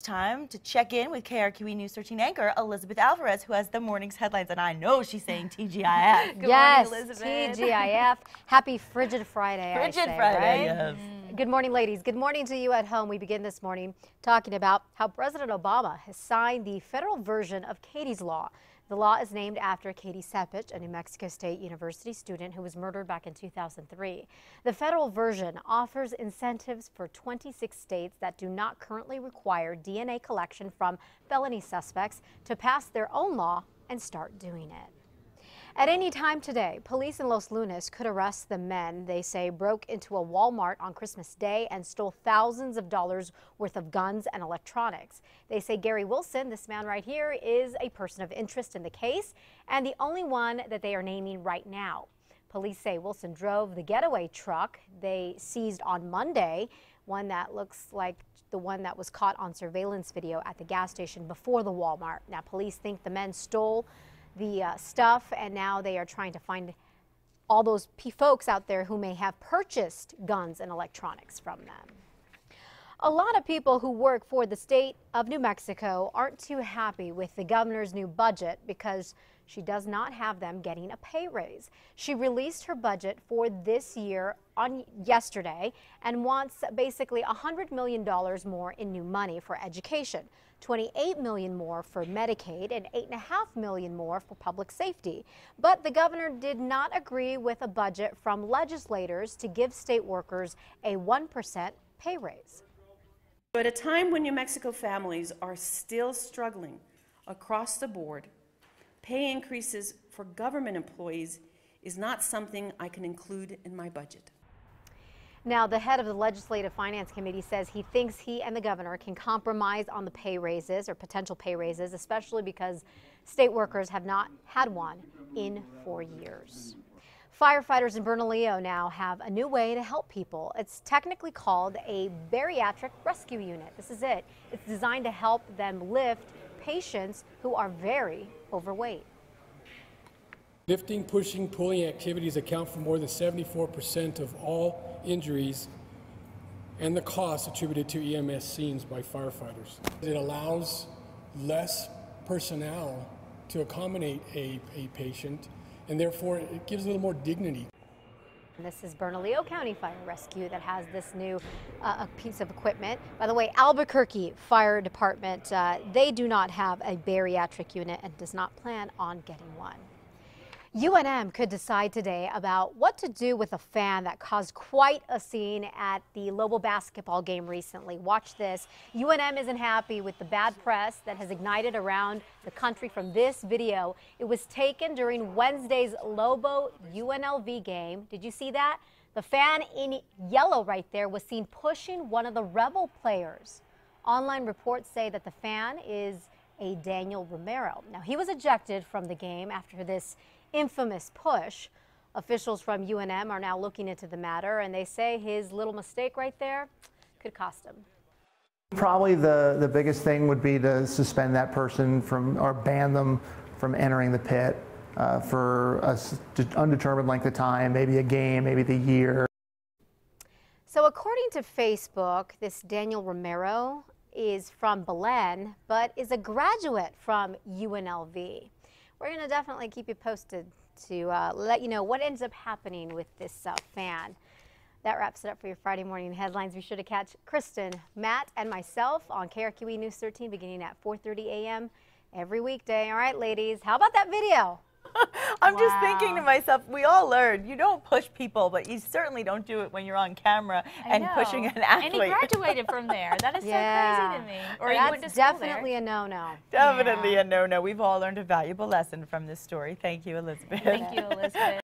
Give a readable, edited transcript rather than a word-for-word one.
Time to check in with KRQE News 13 anchor Elizabeth Alvarez, who has the morning's headlines, and I know she's saying TGIF. Good morning, Elizabeth. TGIF. Happy Frigid Friday, Frigid I say, Friday, right? yes. Good morning, ladies. Good morning to you at home. We begin this morning talking about how President Obama has signed the federal version of Katie's Law. The law is named after Katie Sepich, a New Mexico State University student who was murdered back in 2003. The federal version offers incentives for 26 states that do not currently require DNA collection from felony suspects to pass their own law and start doing it. At any time today, police in Los Lunas could arrest the men they say broke into a Walmart on Christmas Day and stole thousands of dollars worth of guns and electronics. They say Gary Wilson, this man right here, is a person of interest in the case and the only one that they are naming right now. Police say Wilson drove the getaway truck they seized on Monday, one that looks like the one that was caught on surveillance video at the gas station before the Walmart. Now, police think the men stole the stuff, and now they are trying to find all those folks out there who may have purchased guns and electronics from them. A lot of people who work for the state of New Mexico aren't too happy with the governor's new budget because she does not have them getting a pay raise. She released her budget for this year on yesterday and wants basically $100 million more in new money for education, $28 million more for Medicaid, and $8.5 million more for public safety. But the governor did not agree with a budget from legislators to give state workers a 1% pay raise. At a time when New Mexico families are still struggling across the board, pay increases for government employees is not something I can include in my budget. Now, the head of the Legislative Finance Committee says he thinks he and the governor can compromise on the pay raises or potential pay raises, especially because state workers have not had one in 4 years. Firefighters in Bernalillo now have a new way to help people. It's technically called a bariatric rescue unit. This is it. It's designed to help them lift patients who are very overweight. Lifting, pushing, pulling activities account for more than 74% of all injuries and the costs attributed to EMS scenes by firefighters. It allows less personnel to accommodate a patient, and therefore it gives a little more dignity. This is Bernalillo County Fire Rescue that has this new piece of equipment. By the way, Albuquerque Fire Department, they do not have a bariatric unit and does not plan on getting one. UNM could decide today about what to do with a fan that caused quite a scene at the Lobos basketball game recently. Watch this. UNM isn't happy with the bad press that has ignited around the country from this video. It was taken during Wednesday's Lobo UNLV game. Did you see that? The fan in yellow right there was seen pushing one of the Rebel players. Online reports say that the fan is a Daniel Romero. Now, he was ejected from the game after this infamous push. Officials from UNM are now looking into the matter, and they say his little mistake right there could cost him. Probably the biggest thing would be to suspend that person from, or ban them from entering the pit for an undetermined length of time, maybe a game, maybe the year. So according to Facebook, this Daniel Romero is from Belen, but is a graduate from UNLV. We're going to definitely keep you posted to let you know what ends up happening with this fan. That wraps it up for your Friday morning headlines. Be sure to catch Kristen, Matt, and myself on KRQE News 13 beginning at 4:30 a.m. every weekday. All right, ladies, how about that video? I'm just thinking to myself, we all learned you don't push people, but you certainly don't do it when you're on camera and pushing an athlete. And he graduated from there. That is so crazy to me. Or that's definitely a no-no. Definitely a no-no. We've all learned a valuable lesson from this story. Thank you, Elizabeth. Thank you, Elizabeth.